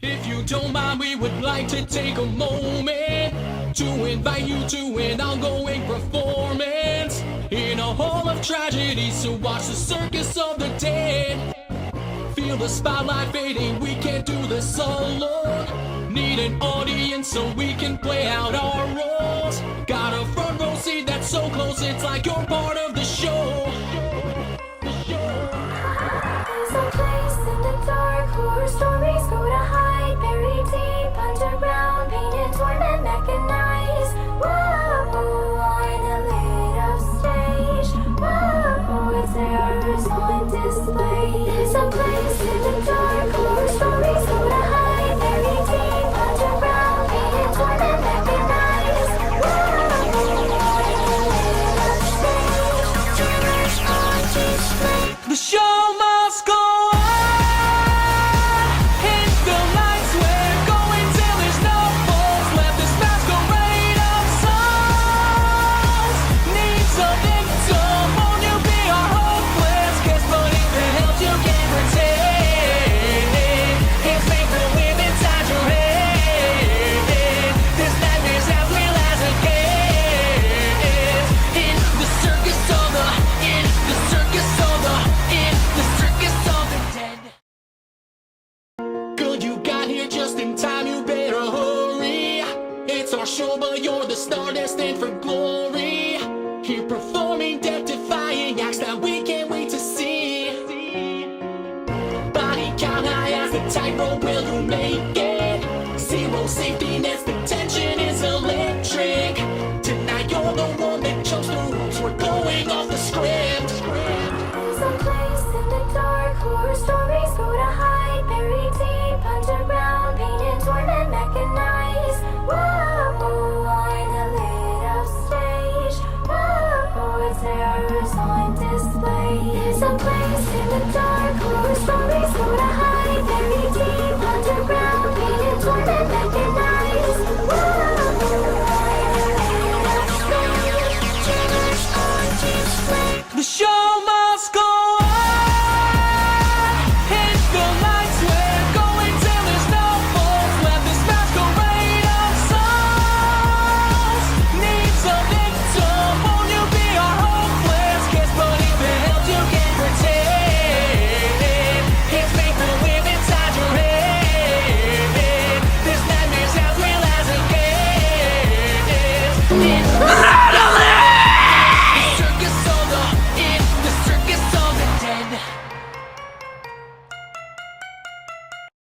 If you don't mind, we would like to take a moment to invite you to an ongoing performance in a hall of tragedies to watch the circus of the dead. Feel the spotlight fading, we can't do this alone. Need an audience so we can play out our roles. Got a front row seat that's so close, it's like you're part of the show. There's a place in the dark, horror stories go to hide, buried deep underground, painted, torment, mechanized. Whoa, on a lit up stage. Whoa, it's terrors on display. There's a place in the dark, horror stories go to hide, buried deep underground, painted, torment, mechanized. Whoa, on a lit up stage. Terrors on display. The show must go on. Hit the lights, we're going till there's no balls left. This masquerade of songs needs a victim. Won't you be our hopeless guest? But if it helps, you can pretend it's make believe inside your head. This nightmare's as real as it gets. In the circus of the, in the circus of the, in the circus of the dead. Good, you got here just in time, you better hurry. It's our show, but you're the star destined for glory. Here perform.